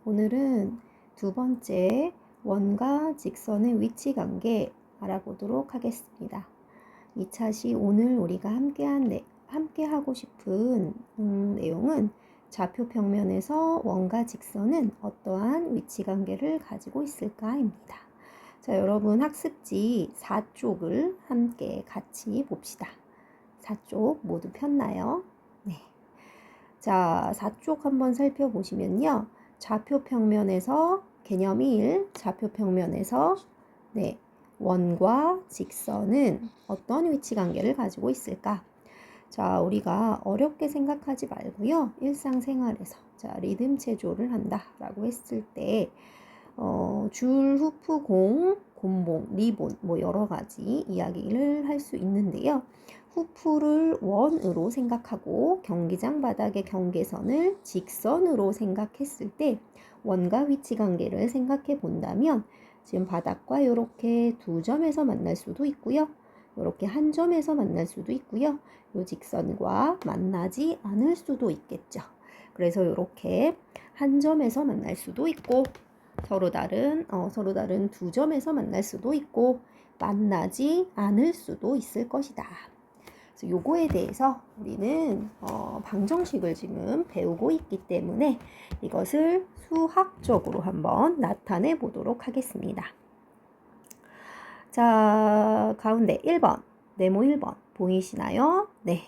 오늘은 두 번째 원과 직선의 위치 관계 알아보도록 하겠습니다. 이 차시 오늘 우리가 함께 하고 싶은 내용은 좌표 평면에서 원과 직선은 어떠한 위치 관계를 가지고 있을까입니다. 자, 여러분 학습지 4쪽을 함께 같이 봅시다. 4쪽 모두 폈나요? 네. 자, 4쪽 한번 살펴보시면요. 좌표 평면에서 개념 1, 좌표 평면에서 원과 직선은 어떤 위치 관계를 가지고 있을까? 자, 우리가 어렵게 생각하지 말고요. 일상생활에서 리듬 체조를 한다라고 했을 때 줄, 후프, 공, 곤봉, 리본 여러 가지 이야기를 할 수 있는데요. 후프를 원으로 생각하고 경기장 바닥의 경계선을 직선으로 생각했을 때 원과 위치 관계를 생각해 본다면 지금 바닥과 이렇게 두 점에서 만날 수도 있고요. 이렇게 한 점에서 만날 수도 있고요. 이 직선과 만나지 않을 수도 있겠죠. 그래서 이렇게 한 점에서 만날 수도 있고 서로 다른 두 점에서 만날 수도 있고 만나지 않을 수도 있을 것이다. 그래서 요거에 대해서 우리는 방정식을 지금 배우고 있기 때문에 이것을 수학적으로 한번 나타내 보도록 하겠습니다. 자, 가운데 1번, 네모 1번 보이시나요? 네.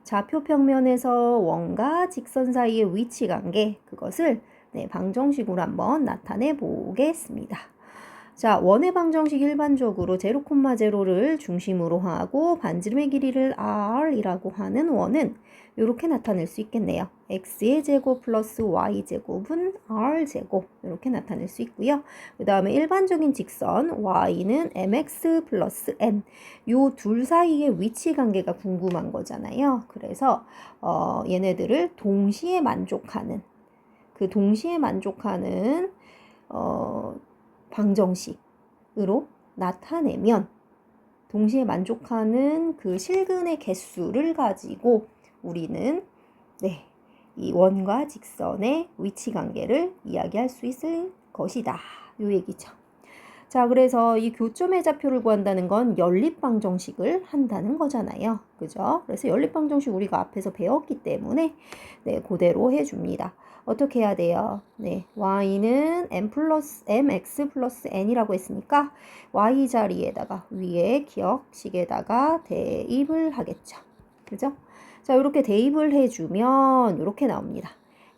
좌표 평면에서 원과 직선 사이의 위치 관계, 그것을 방정식으로 한번 나타내 보겠습니다. 자, 원의 방정식 일반적으로 0,0를 중심으로 하고 반지름의 길이를 r이라고 하는 원은 이렇게 나타낼 수 있겠네요. x의 제곱 플러스 y 제곱은 r 제곱 이렇게 나타낼 수 있고요. 그 다음에 일반적인 직선 y는 mx 플러스 n 요 둘 사이의 위치 관계가 궁금한 거잖아요. 그래서 얘네들을 동시에 만족하는 방정식으로 나타내면 동시에 만족하는 그 실근의 개수를 가지고 우리는 이 원과 직선의 위치 관계를 이야기할 수 있을 것이다. 요 얘기죠. 자, 그래서 이 교점의 좌표를 구한다는 건 연립방정식을 한다는 거잖아요. 그죠? 그래서 연립방정식 우리가 앞에서 배웠기 때문에 그대로 해줍니다. 어떻게 해야 돼요? y는 mx 플러스 n이라고 했으니까 y 자리에다가 위에 기억식에다가 대입을 하겠죠. 그죠? 자, 이렇게 대입을 해주면 이렇게 나옵니다.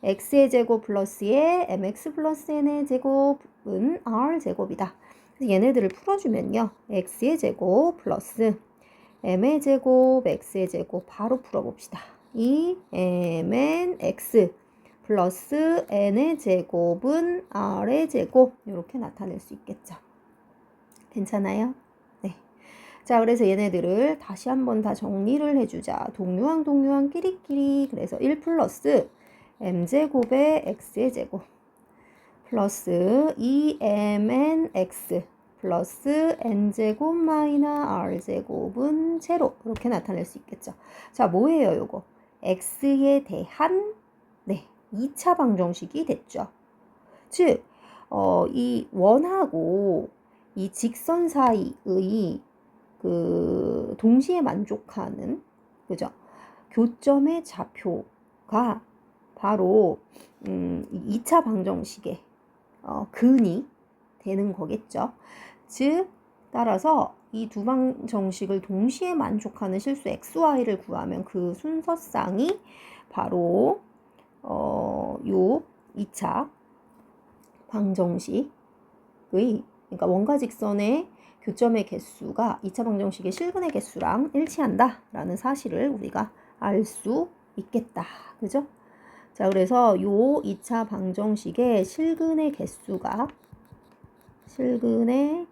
x의 제곱 플러스의 mx 플러스 n의 제곱은 r 제곱이다. 그래서 얘네들을 풀어주면요. x의 제곱 플러스 m의 제곱, x의 제곱 바로 풀어봅시다. 이 mn x 플러스 n의 제곱은 r의 제곱 이렇게 나타낼 수 있겠죠. 괜찮아요? 네. 자, 그래서 얘네들을 다시 한번 다 정리를 해주자. 동류항 끼리끼리. 그래서 1 플러스 m제곱의 x의 제곱 플러스 2mnx 플러스 n제곱 마이너 r제곱은 제로 이렇게 나타낼 수 있겠죠. 자, 뭐예요 요거? x에 대한 2차 방정식이 됐죠. 즉 이 원하고 이 직선 사이의 그 동시에 만족하는 그죠? 교점의 좌표가 바로 2차 방정식의 근이 되는 거겠죠. 즉 따라서 이 두 방정식을 동시에 만족하는 실수 xy를 구하면 그 순서상이 바로 요 2차 방정식의 그러니까 원과 직선의 교점의 개수가 2차 방정식의 실근의 개수랑 일치한다 라는 사실을 우리가 알 수 있겠다. 그죠? 자, 그래서 요 2차 방정식의 실근의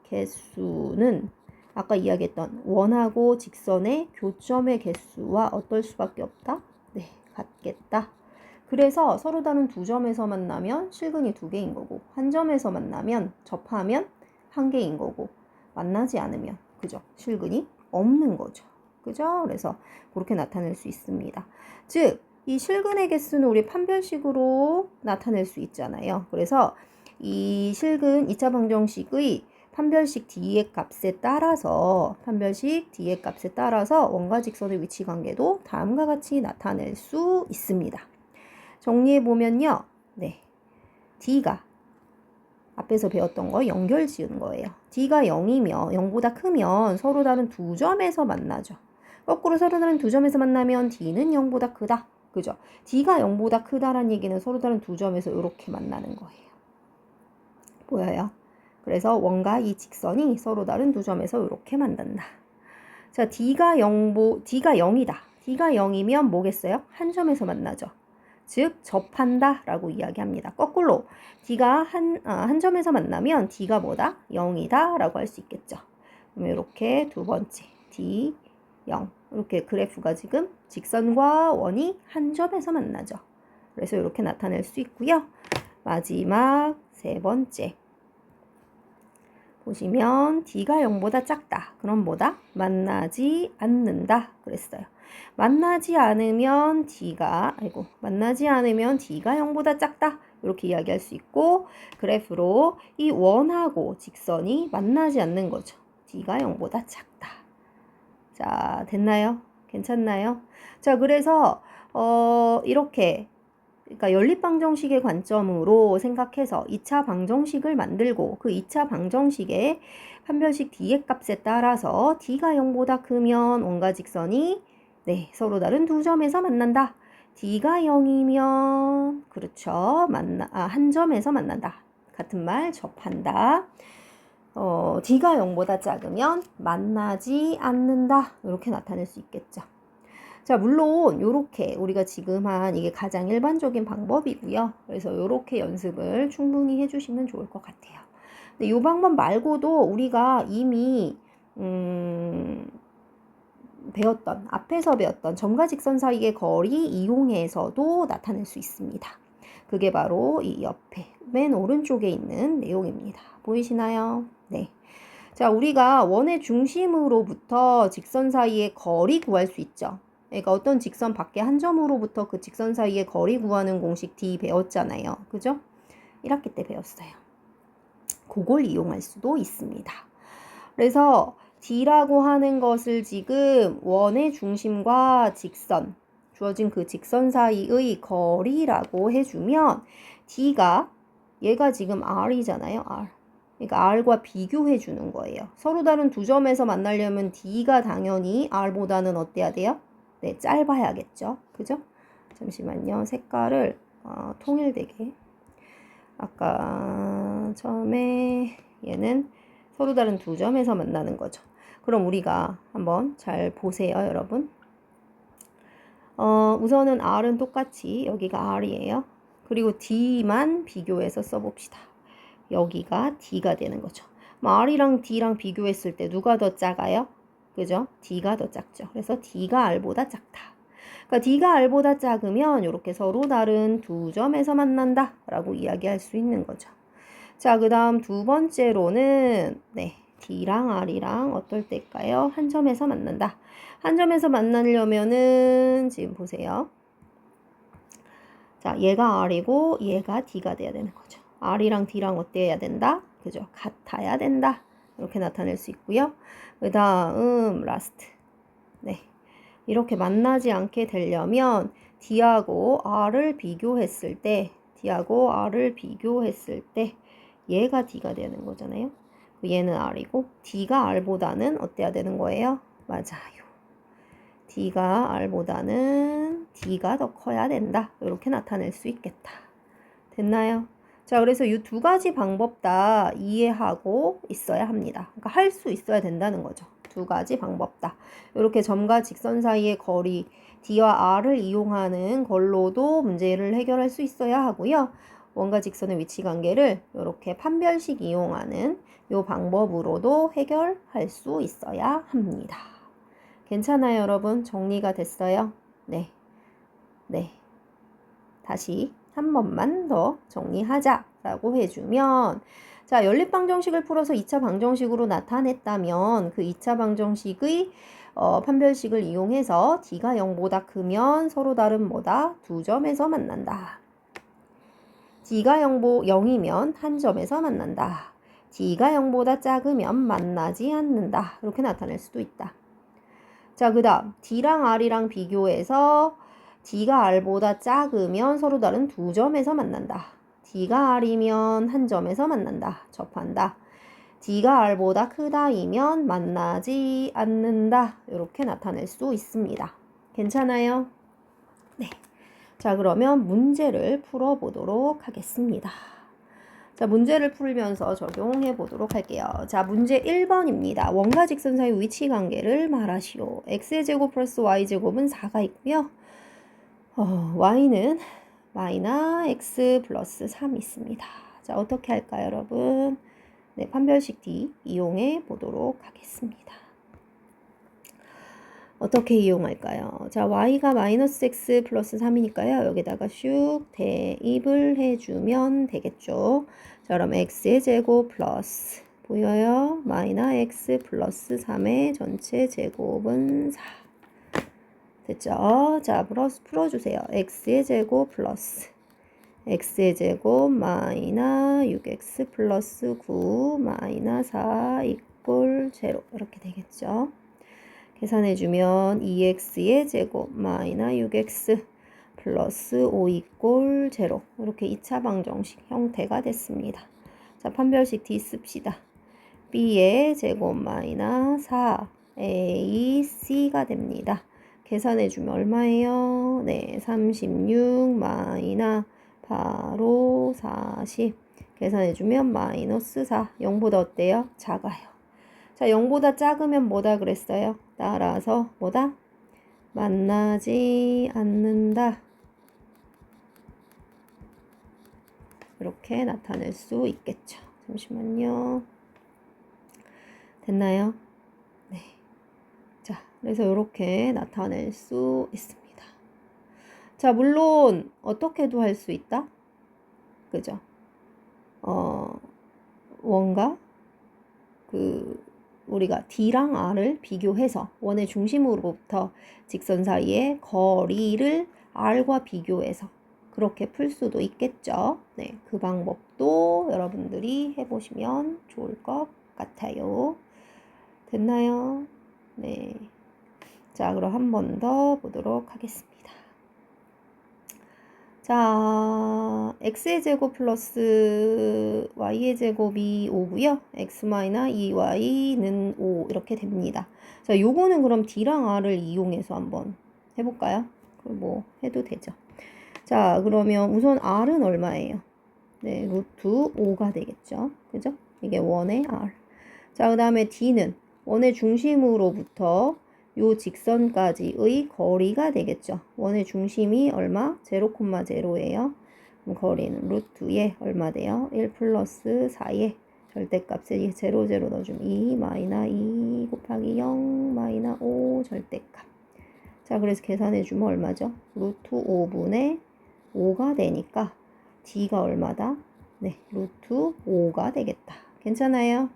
개수는 아까 이야기했던 원하고 직선의 교점의 개수와 어떨 수밖에 없다? 같겠다. 그래서 서로 다른 두 점에서 만나면 실근이 2개인 거고 한 점에서 만나면 접하면 1개인 거고 만나지 않으면 그죠? 실근이 없는 거죠. 그죠? 그래서 그렇게 나타낼 수 있습니다. 즉 이 실근의 개수는 우리 판별식으로 나타낼 수 있잖아요. 그래서 이 실근 2차 방정식의 판별식 D의 값에 따라서 원과 직선의 위치 관계도 다음과 같이 나타낼 수 있습니다. 정리해 보면요. 네. D가 앞에서 배웠던 거 연결 지은 거예요. D가 0이면 0보다 크면 서로 다른 두 점에서 만나죠. 거꾸로 서로 다른 두 점에서 만나면 D는 0보다 크다. 그죠? D가 0보다 크다라는 얘기는 서로 다른 두 점에서 이렇게 만나는 거예요. 보여요? 그래서 원과 이 직선이 서로 다른 두 점에서 이렇게 만난다. 자, D가 0이다. D가 0이면 뭐겠어요? 한 점에서 만나죠. 즉 접한다 라고 이야기합니다. 거꾸로 D가 한 점에서 만나면 D가 뭐다? 0이다 라고 할 수 있겠죠. 그러면 이렇게 두 번째 D, 0 이렇게 그래프가 지금 직선과 원이 한 점에서 만나죠. 그래서 이렇게 나타낼 수 있고요. 마지막 세 번째 보시면 D가 0보다 작다. 그럼 뭐다? 만나지 않는다 그랬어요. 만나지 않으면 D가 0보다 작다. 이렇게 이야기할 수 있고 그래프로 이 원하고 직선이 만나지 않는 거죠. D가 0보다 작다. 자, 됐나요? 괜찮나요? 자, 그래서 이렇게 그러니까 연립방정식의 관점으로 생각해서 2차 방정식을 만들고 그 2차 방정식의 판별식 D의 값에 따라서 D가 0보다 크면 원과 직선이 서로 다른 두 점에서 만난다. D가 0이면 그렇죠. 한 점에서 만난다. 같은 말 접한다. D가 0보다 작으면 만나지 않는다. 이렇게 나타낼 수 있겠죠. 자, 물론 요렇게 우리가 지금 한 이게 가장 일반적인 방법이고요. 그래서 요렇게 연습을 충분히 해주시면 좋을 것 같아요. 근데 요 방법 말고도 우리가 이미 앞에서 배웠던 점과 직선 사이의 거리 이용해서도 나타낼 수 있습니다. 그게 바로 이 옆에 맨 오른쪽에 있는 내용입니다. 보이시나요? 네. 자, 우리가 원의 중심으로부터 직선 사이의 거리 구할 수 있죠. 그러니까 어떤 직선 밖에 한 점으로부터 그 직선 사이의 거리 구하는 공식 D 배웠잖아요. 그죠? 1학기 때 배웠어요. 그걸 이용할 수도 있습니다. 그래서 D라고 하는 것을 지금 원의 중심과 직선, 주어진 그 직선 사이의 거리라고 해주면 D가 얘가 지금 R이잖아요. R. 그러니까 R과 비교해 주는 거예요. 서로 다른 두 점에서 만나려면 D가 당연히 R보다는 어때야 돼요? 네, 짧아야겠죠. 그죠? 잠시만요. 색깔을 통일되게. 아까 처음에 얘는 서로 다른 두 점에서 만나는 거죠. 그럼 우리가 한번 잘 보세요, 여러분. 우선은 R은 똑같이 여기가 R이에요. 그리고 D만 비교해서 써봅시다. 여기가 D가 되는 거죠. R이랑 D랑 비교했을 때 누가 더 작아요? 그죠? D가 더 작죠. 그래서 D가 R보다 작다. 그러니까 D가 R보다 작으면 이렇게 서로 다른 두 점에서 만난다 라고 이야기할 수 있는 거죠. 자, 그 다음 두 번째로는 D랑 R이랑 어떨 때일까요? 한 점에서 만난다. 한 점에서 만나려면은 지금 보세요. 자, 얘가 R이고 얘가 D가 돼야 되는 거죠. R이랑 D랑 어때야 된다? 그죠? 같아야 된다. 이렇게 나타낼 수 있고요. 그 다음 라스트. 이렇게 만나지 않게 되려면 D하고 R을 비교했을 때 얘가 D가 되는 거잖아요. 얘는 R이고 D가 R보다는 어때야 되는 거예요? 맞아요. D가 R보다는 D가 더 커야 된다. 이렇게 나타낼 수 있겠다. 됐나요? 자, 그래서 이 두 가지 방법 다 이해하고 있어야 합니다. 그러니까 할 수 있어야 된다는 거죠. 두 가지 방법 다. 이렇게 점과 직선 사이의 거리 D와 R을 이용하는 걸로도 문제를 해결할 수 있어야 하고요. 원과 직선의 위치 관계를 이렇게 판별식 이용하는 이 방법으로도 해결할 수 있어야 합니다. 괜찮아요, 여러분? 정리가 됐어요? 네. 다시 한 번만 더 정리하자 라고 해주면 자, 연립방정식을 풀어서 2차 방정식으로 나타냈다면 그 2차 방정식의 판별식을 이용해서 D가 0보다 크면 서로 다른 뭐다? 두 점에서 만난다. D가 0이면 한 점에서 만난다. D가 0보다 작으면 만나지 않는다. 이렇게 나타낼 수도 있다. 자, 그 다음 D랑 R이랑 비교해서 D가 R보다 작으면 서로 다른 두 점에서 만난다. D가 R이면 한 점에서 만난다. 접한다. D가 R보다 크다이면 만나지 않는다. 이렇게 나타낼 수 있습니다. 괜찮아요? 네. 자, 그러면 문제를 풀어보도록 하겠습니다. 자, 문제를 풀면서 적용해 보도록 할게요. 자, 문제 1번입니다. 원과 직선 사이 위치 관계를 말하시오. x의 제곱 플러스 y 제곱은 4가 있고요. y는 마이너스 x 플러스 3 있습니다. 자, 어떻게 할까요, 여러분? 네, 판별식 D 이용해 보도록 하겠습니다. 어떻게 이용할까요? 자, y가 마이너스 x 플러스 3이니까요. 여기다가 슉 대입을 해주면 되겠죠. 자, 그럼 x의 제곱 플러스 보여요? 마이너스 x 플러스 3의 전체 제곱은 4. 됐죠? 자, 풀어주세요. x의 제곱 플러스 x의 제곱 마이너스 6x 플러스 9 마이너스 4 이꼴 0 이렇게 되겠죠. 계산해주면 2x의 제곱 마이너스 6x 플러스 5 이꼴 0 이렇게 2차 방정식 형태가 됐습니다. 자, 판별식 D 씁시다. b의 제곱 마이너스 4a c가 됩니다. 계산해주면 얼마예요? 네, 36 마이너스 바로 40 계산해주면 마이너스 4 0보다 어때요? 작아요. 자, 0보다 작으면 뭐다 그랬어요? 따라서 뭐다? 만나지 않는다. 이렇게 나타낼 수 있겠죠. 잠시만요. 됐나요? 네. 자, 그래서 이렇게 나타낼 수 있습니다. 자, 물론 어떻게도 할 수 있다. 그죠? 원과 우리가 D랑 R을 비교해서 원의 중심으로부터 직선 사이의 거리를 R과 비교해서 그렇게 풀 수도 있겠죠. 네, 그 방법도 여러분들이 해보시면 좋을 것 같아요. 됐나요? 네. 자, 그럼 한 번 더 보도록 하겠습니다. 자, x의 제곱 플러스 y의 제곱이 5고요. x 마이너스 2y는 5 이렇게 됩니다. 자, 요거는 그럼 D랑 R을 이용해서 한번 해볼까요? 뭐 해도 되죠. 자, 그러면 우선 R은 얼마예요? 네, 루트 5가 되겠죠. 그죠? 이게 원의 R. 자, 그 다음에 D는 원의 중심으로부터 요 직선까지의 거리가 되겠죠. 원의 중심이 얼마? 0,0예요. 그럼 거리는 루트에 얼마 돼요? 1 플러스 4에 절대값에 0, 0 넣어주면 2 마이너스 2 곱하기 0 마이너스 5 절대값. 자, 그래서 계산해주면 얼마죠? 루트 5분의 5가 되니까 D가 얼마다? 네, 루트 5가 되겠다. 괜찮아요?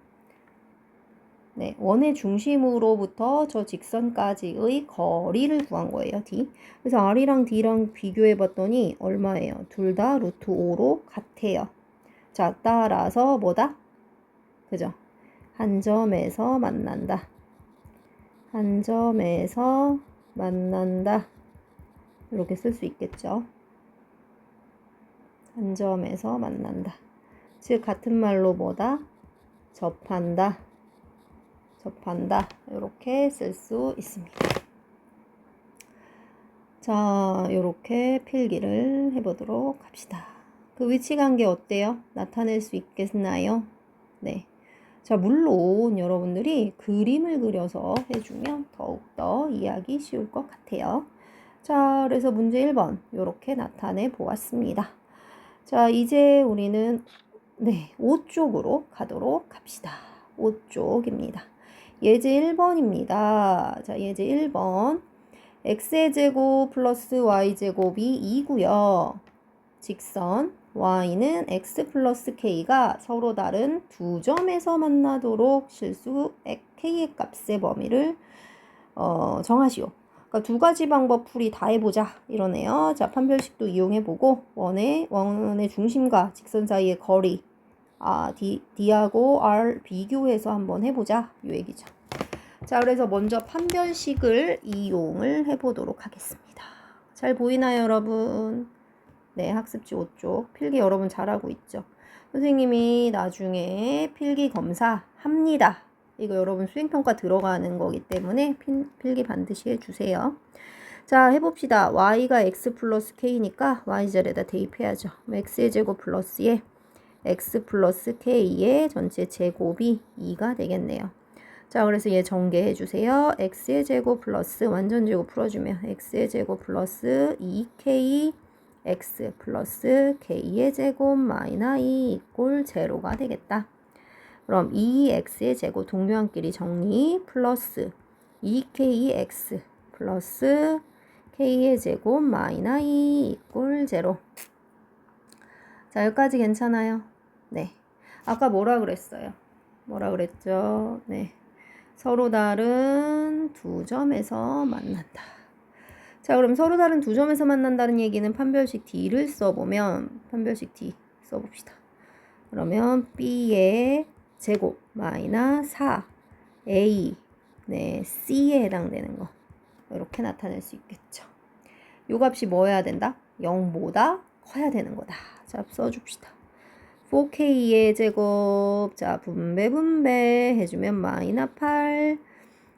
네, 원의 중심으로부터 저 직선까지의 거리를 구한 거예요, D. 그래서 R이랑 D랑 비교해 봤더니 얼마예요? 둘 다 루트 5로 같아요. 자, 따라서 뭐다? 그죠? 한 점에서 만난다. 한 점에서 만난다. 이렇게 쓸 수 있겠죠? 한 점에서 만난다. 즉, 같은 말로 뭐다? 접한다. 접한다. 이렇게 쓸 수 있습니다. 자, 이렇게 필기를 해보도록 합시다. 그 위치 관계 어때요? 나타낼 수 있겠나요? 네. 자, 물론 여러분들이 그림을 그려서 해주면 더욱더 이해하기 쉬울 것 같아요. 자, 그래서 문제 1번 이렇게 나타내 보았습니다. 자, 이제 우리는 5쪽으로 가도록 합시다. 5쪽입니다. 예제 1번입니다. 자, 예제 1번. x의 제곱 플러스 y제곱이 2고요. 직선 y는 x 플러스 k가 서로 다른 두 점에서 만나도록 실수 k의 값의 범위를 정하시오. 그러니까 두 가지 방법 풀이 다 해보자 이러네요. 자, 판별식도 이용해보고 원의 중심과 직선 사이의 거리 D하고 R 비교해서 한번 해보자 이 얘기죠. 자, 그래서 먼저 판별식을 이용을 해보도록 하겠습니다. 잘 보이나요, 여러분? 네, 학습지 5쪽 필기 여러분 잘하고 있죠? 선생님이 나중에 필기 검사 합니다. 이거 여러분 수행평가 들어가는 거기 때문에 필기 반드시 해주세요. 자, 해봅시다. y가 x 플러스 k니까 y자리에다 대입해야죠. x의 제곱 플러스에 x 플러스 k의 전체 제곱이 2가 되겠네요. 자, 그래서 얘 전개해 주세요. x의 제곱 플러스 완전 제곱 풀어주면 x의 제곱 플러스 2k x 플러스 k의 제곱 마이너 2 이꼴 제로가 되겠다. 그럼 2x의 제곱 동료한끼리 정리 플러스 2kx 플러스 k의 제곱 마이너 2 이꼴 제로. 자, 여기까지 괜찮아요? 네. 아까 뭐라 그랬어요? 뭐라 그랬죠? 네. 서로 다른 두 점에서 만난다. 자, 그럼 서로 다른 두 점에서 만난다는 얘기는 판별식 D를 써보면 판별식 D 써봅시다. 그러면 B의 제곱 마이너 4A 네, C에 해당되는 거 이렇게 나타낼 수 있겠죠. 요 값이 뭐 해야 된다? 0보다 커야 되는 거다. 자, 써줍시다. 4K의 제곱 자 분배 해주면 마이너 8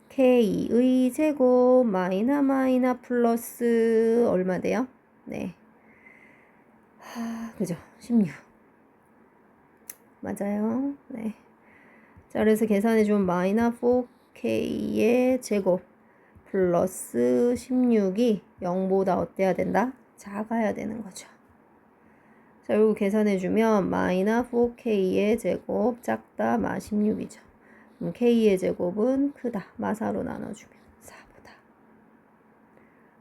K의 제곱 마이너 플러스 얼마 돼요? 네. 그죠? 16 맞아요. 네. 자, 그래서 계산해주면 마이너 4K의 제곱 플러스 16이 0보다 어때야 된다? 작아야 되는 거죠. 자, 요거 계산해주면 마이너 4K의 제곱 작다 마 16이죠. 그럼 K의 제곱은 크다. 마 4로 나눠주면 4보다.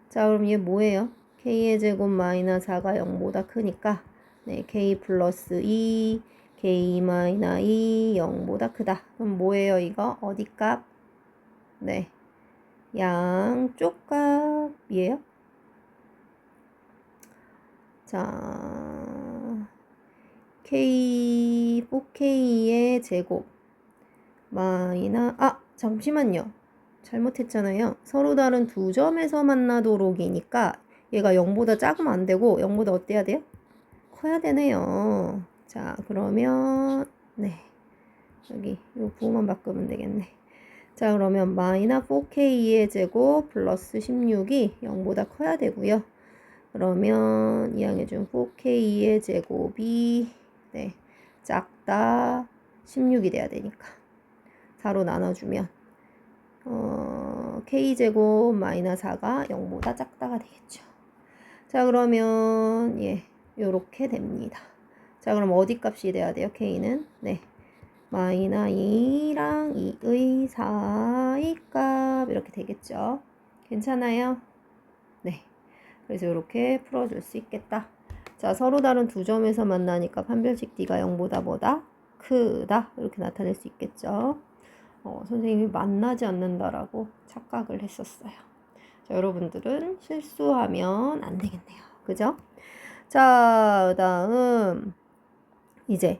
자, 그럼 얘 뭐예요? K의 제곱 마이너 4가 0보다 크니까 네, K 플러스 2 K 마이너 2 0보다 크다. 그럼 뭐예요 이거? 어디 값? 네, 양쪽 값이에요. 자, K 4K의 제곱 마이너 잠시만요. 잘못했잖아요. 서로 다른 두 점에서 만나도록이니까 얘가 0보다 작으면 안 되고 0보다 어때야 돼요? 커야 되네요. 자, 그러면 네, 여기 요 부호만 바꾸면 되겠네. 자, 그러면 마이너 4K의 제곱 플러스 16이 0보다 커야 되고요. 그러면 이항해준 4K의 제곱이 네, 작다 16이 돼야 되니까 4로 나눠주면 K제곱 마이너 4가 0보다 작다가 되겠죠. 자, 그러면 예, 요렇게 됩니다. 자, 그럼 어디 값이 돼야 돼요? K는 네, 마이너 2랑 2의 사이 값 이렇게 되겠죠. 괜찮아요? 네. 그래서 이렇게 풀어줄 수 있겠다. 자, 서로 다른 두 점에서 만나니까 판별식 D가 0보다 뭐다? 크다. 이렇게 나타낼 수 있겠죠. 선생님이 만나지 않는다라고 착각을 했었어요. 자, 여러분들은 실수하면 안 되겠네요. 그죠? 자, 그 다음 이제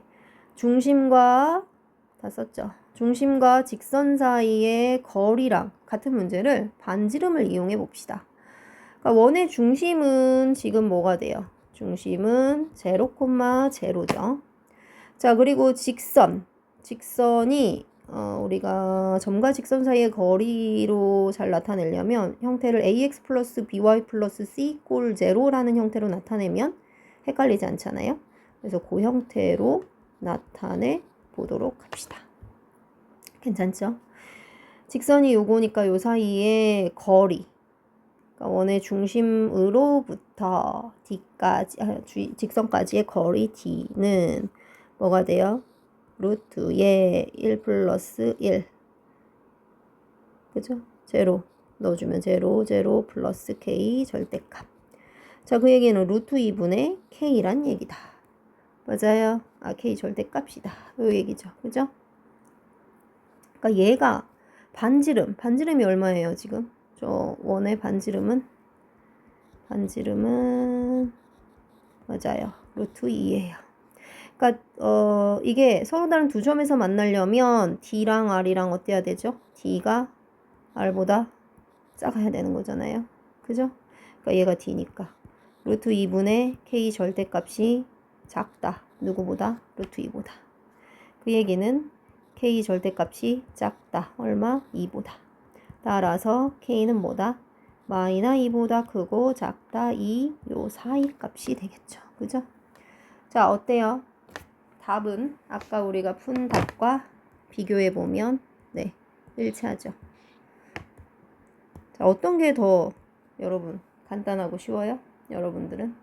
중심과 다 썼죠. 중심과 직선 사이의 거리랑 같은 문제를 반지름을 이용해 봅시다. 그러니까 원의 중심은 지금 뭐가 돼요? 중심은 0,0죠. 자, 그리고 직선이 우리가 점과 직선 사이의 거리로 잘 나타내려면 형태를 ax 플러스 by 플러스 c 꼴 0라는 형태로 나타내면 헷갈리지 않잖아요. 그래서 그 형태로 나타내 보도록 합시다. 괜찮죠? 직선이 요거니까 요 사이에 거리 그러니까 원의 중심으로부터 D까지 직선까지의 거리 D는 뭐가 돼요? 루트에 1 플러스 1 그죠? 0 넣어주면 0 플러스 K 절대값. 자, 그 얘기는 루트 2분의 K란 얘기다. 맞아요. 아, k 절대값이다. 요 얘기죠. 그죠? 그러니까 얘가 반지름이 얼마예요, 지금? 저 원의 반지름은 맞아요. 루트 2예요. 그러니까 이게 서로 다른 두 점에서 만나려면 D랑 R이랑 어때야 되죠? D가 R보다 작아야 되는 거잖아요. 그죠? 그러니까 얘가 D니까 루트 2분의 K 절대값이 작다. 누구보다? 루트 2보다. 그 얘기는 K 절대값이 작다. 얼마? 2보다. 따라서 K는 뭐다? 마이너 2보다 크고 작다 2, 요 사이 값이 되겠죠. 그죠? 자, 어때요? 답은 아까 우리가 푼 답과 비교해 보면 네, 일치하죠. 자, 어떤 게 더 여러분 간단하고 쉬워요? 여러분들은?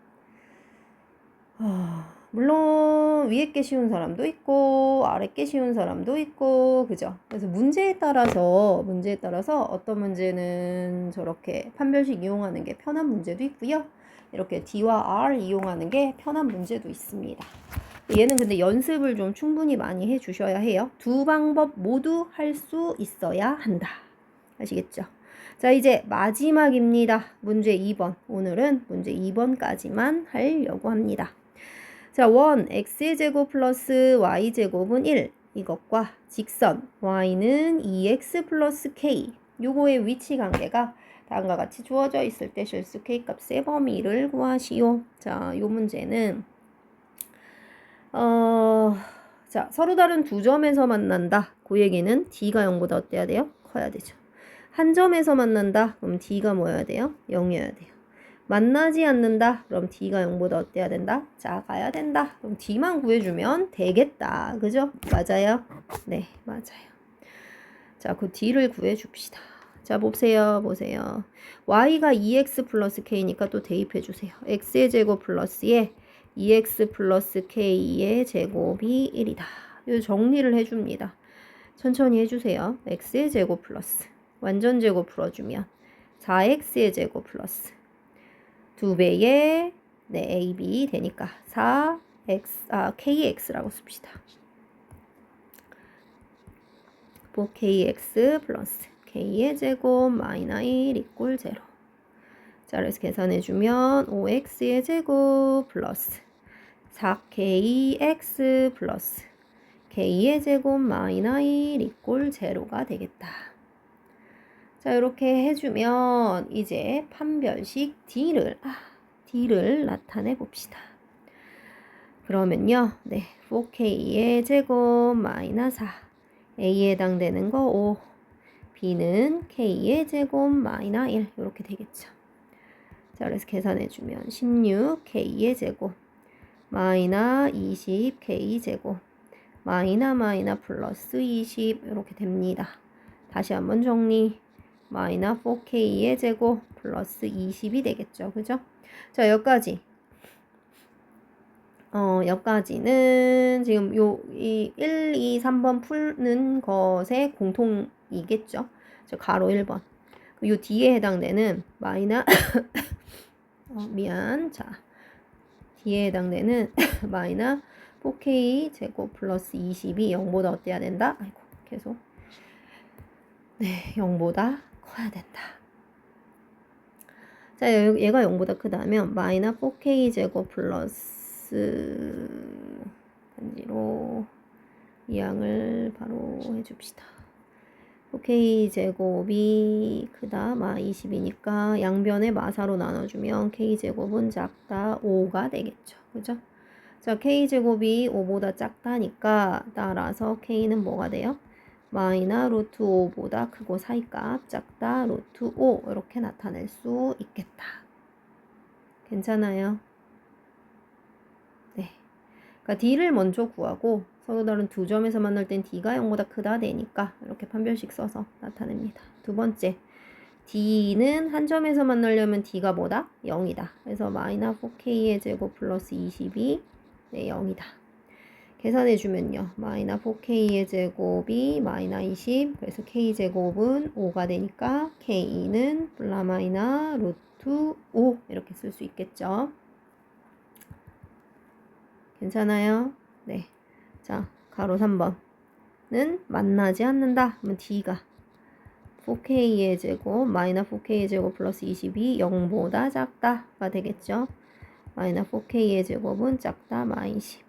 물론 위에 게 쉬운 사람도 있고 아래 게 쉬운 사람도 있고 그죠? 그래서 문제에 따라서 어떤 문제는 저렇게 판별식 이용하는 게 편한 문제도 있고요. 이렇게 D와 R 이용하는 게 편한 문제도 있습니다. 얘는 근데 연습을 좀 충분히 많이 해 주셔야 해요. 두 방법 모두 할 수 있어야 한다. 아시겠죠? 자, 이제 마지막입니다. 문제 2번. 오늘은 문제 2번까지만 하려고 합니다. 자, 원 x의 제곱 플러스 y 제곱은 1 이것과 직선 y는 2x 플러스 k 요거의 위치 관계가 다음과 같이 주어져 있을 때 실수 k 값의 범위를 구하시오. 자, 요 문제는 자, 서로 다른 두 점에서 만난다. 그 얘기는 D가 0보다 어때야 돼요? 커야 되죠. 한 점에서 만난다. 그럼 D가 뭐여야 돼요? 0이어야 돼요. 만나지 않는다. 그럼 D가 0보다 어때야 된다? 작아야 된다. 그럼 D만 구해주면 되겠다. 그죠? 맞아요? 네, 맞아요. 자, 그 D를 구해줍시다. 자, 보세요. Y가 2x 플러스 K니까 또 대입해주세요. X의 제곱 플러스에 2x 플러스 K의 제곱이 1이다. 이 정리를 해줍니다. 천천히 해주세요. X의 제곱 플러스 완전 제곱 풀어주면 4x의 제곱 플러스 2배의 네, AB 되니까 KX라고 씁시다. 4KX 플러스 K의 제곱 마이너 1 이꼴 0. 자, 그래서 계산해주면 5X의 제곱 플러스 4KX 플러스 K의 제곱 마이너 1 이꼴 0가 되겠다. 자, 이렇게 해주면 이제 판별식 D를 나타내 봅시다. 그러면요, 네, 4K의 제곱 마이너 4, A에 해당되는 거 5, B는 K의 제곱 마이너 1 이렇게 되겠죠. 자, 그래서 계산해주면 16 K의 제곱 마이너 20 K 제곱 마이너 플러스 20 이렇게 됩니다. 다시 한번 정리. 마이너 4K의 제곱 플러스 20이 되겠죠. 그죠? 자, 여기까지. 여기까지는 지금 이 1, 2, 3번 푸는 것의 공통이겠죠. 저 가로 1번. 요 뒤에 해당되는 마이너 자, 뒤에 해당되는 마이너 4K 제곱 플러스 20이 0보다 어때야 된다? 아이고, 계속. 네, 0보다 커야 된다. 자, 얘가 0보다 크다면 마이너 4K 제곱 플러스 단지로 이 양을 바로 해줍시다. 4K 제곱이 크다. 마 20이니까 양변에 마사로 나눠주면 K 제곱은 작다. 5가 되겠죠. 그죠? 자, K 제곱이 5보다 작다니까 따라서 K는 뭐가 돼요? 마이너 루트 5보다 크고 사이값 작다 루트 5 이렇게 나타낼 수 있겠다. 괜찮아요? 네. 그러니까 D를 먼저 구하고 서로 다른 두 점에서 만날 땐 D가 0보다 크다 되니까 이렇게 판별식 써서 나타냅니다. 두 번째, D는 한 점에서 만나려면 D가 뭐다? 0이다. 그래서 마이너 4K의 제곱 플러스 20이 네, 0이다. 계산해주면요. 마이너 4K의 제곱이 마이너 20. 그래서 K제곱은 5가 되니까 K는 플라 마이너 루트 5 이렇게 쓸 수 있겠죠. 괜찮아요? 네. 자, 가로 3번은 만나지 않는다. 그러면 D가 4K의 제곱 마이너스 4K의 제곱 플러스 22 0보다 작다가 되겠죠. 마이너스 4K의 제곱은 작다 마이너스 10.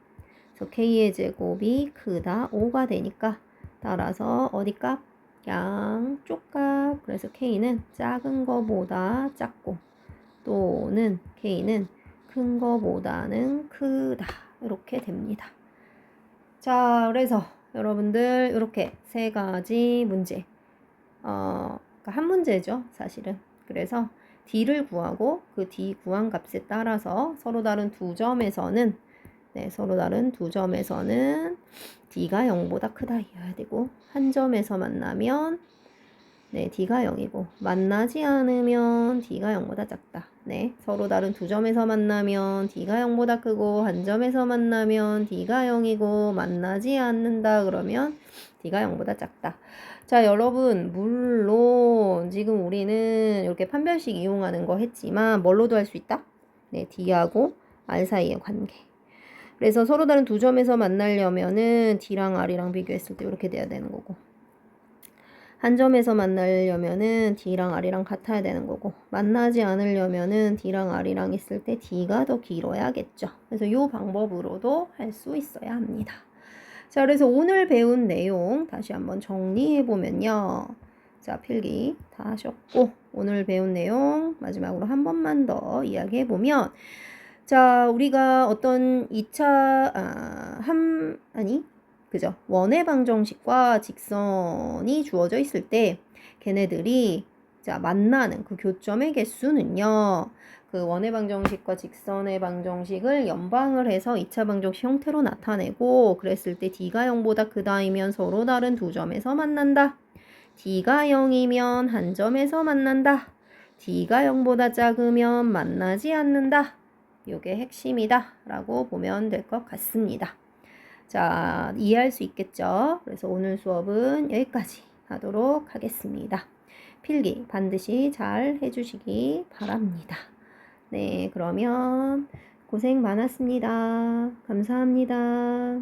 그래서 K의 제곱이 크다 5가 되니까 따라서 어디 값? 양쪽 값. 그래서 K는 작은 거보다 작고 또는 K는 큰 거보다는 크다. 이렇게 됩니다. 자, 그래서 여러분들 이렇게 세 가지 문제. 그러니까 한 문제죠, 사실은. 그래서 D를 구하고 그 D 구한 값에 따라서 서로 다른 두 점에서는 서로 다른 두 점에서는 D가 0보다 크다 이어야 되고 한 점에서 만나면 D가 0이고 만나지 않으면 D가 0보다 작다. 서로 다른 두 점에서 만나면 D가 0보다 크고 한 점에서 만나면 D가 0이고 만나지 않는다 그러면 D가 0보다 작다. 자, 여러분 물론 지금 우리는 이렇게 판별식 이용하는 거 했지만 뭘로도 할 수 있다? D하고 R 사이의 관계. 그래서 서로 다른 두 점에서 만나려면은 D랑 R이랑 비교했을 때 이렇게 돼야 되는 거고 한 점에서 만나려면은 D랑 R이랑 같아야 되는 거고 만나지 않으려면은 D랑 R이랑 있을 때 D가 더 길어야겠죠. 그래서 이 방법으로도 할 수 있어야 합니다. 자, 그래서 오늘 배운 내용 다시 한번 정리해 보면요. 자, 필기 다 하셨고 오늘 배운 내용 마지막으로 한 번만 더 이야기해 보면 자, 우리가 어떤 2차 그죠? 원의 방정식과 직선이 주어져 있을 때 걔네들이 자, 만나는 그 교점의 개수는요. 그 원의 방정식과 직선의 방정식을 연방을 해서 2차 방정식 형태로 나타내고 그랬을 때 D가 0보다 크다이면 서로 다른 두 점에서 만난다. D가 0이면 한 점에서 만난다. D가 0보다 작으면 만나지 않는다. 이게 핵심이다 라고 보면 될 것 같습니다. 자, 이해할 수 있겠죠? 그래서 오늘 수업은 여기까지 하도록 하겠습니다. 필기 반드시 잘 해주시기 바랍니다. 네, 그러면 고생 많았습니다. 감사합니다.